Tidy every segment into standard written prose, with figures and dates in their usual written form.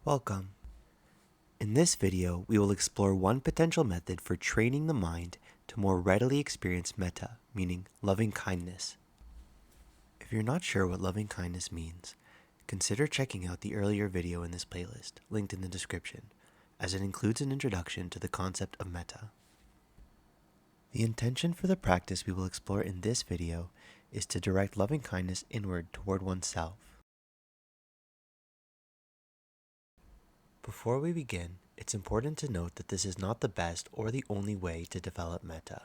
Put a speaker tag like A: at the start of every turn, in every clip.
A: Welcome. In this video, we will explore one potential method for training the mind to more readily experience metta, meaning loving kindness. If you're not sure what loving kindness means, consider checking out the earlier video in this playlist, linked in the description, as it includes an introduction to the concept of metta. The intention for the practice we will explore in this video is to direct loving kindness inward toward oneself. Before we begin, it's important to note that this is not the best or the only way to develop metta.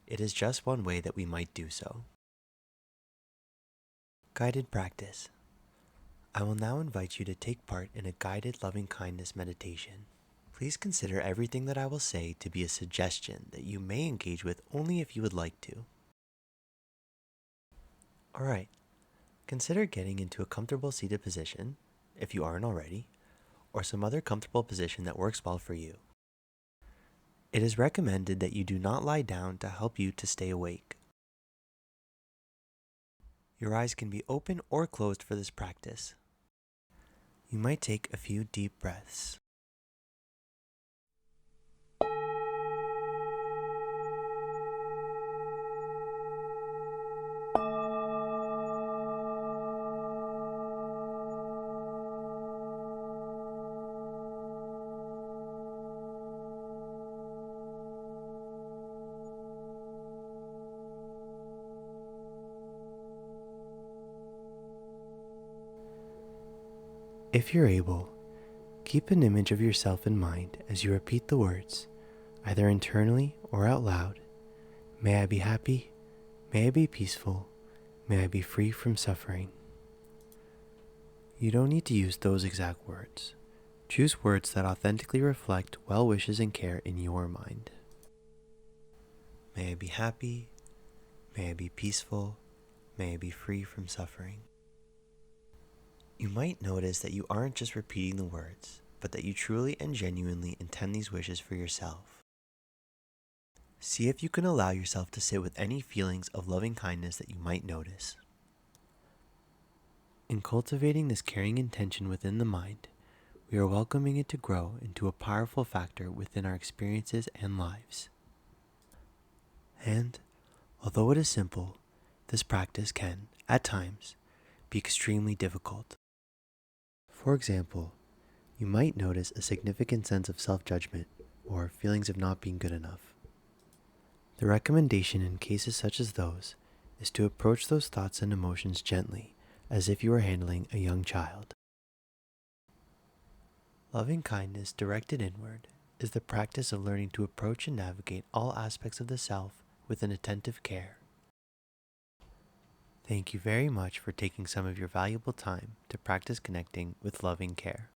A: It is just one way that we might do so. Guided practice. I will now invite you to take part in a guided loving kindness meditation. Please consider everything that I will say to be a suggestion that you may engage with only if you would like to. Alright, consider getting into a comfortable seated position, if you aren't already, or some other comfortable position that works well for you. It is recommended that you do not lie down to help you to stay awake. Your eyes can be open or closed for this practice. You might take a few deep breaths. If you're able, keep an image of yourself in mind as you repeat the words, either internally or out loud. May I be happy, may I be peaceful, may I be free from suffering. You don't need to use those exact words. Choose words that authentically reflect well wishes and care in your mind. May I be happy, may I be peaceful, may I be free from suffering. You might notice that you aren't just repeating the words, but that you truly and genuinely intend these wishes for yourself. See if you can allow yourself to sit with any feelings of loving kindness that you might notice. In cultivating this caring intention within the mind, we are welcoming it to grow into a powerful factor within our experiences and lives. And, although it is simple, this practice can, at times, be extremely difficult. For example, you might notice a significant sense of self-judgment or feelings of not being good enough. The recommendation in cases such as those is to approach those thoughts and emotions gently, as if you were handling a young child. Loving kindness directed inward is the practice of learning to approach and navigate all aspects of the self with an attentive care. Thank you very much for taking some of your valuable time to practice connecting with loving care.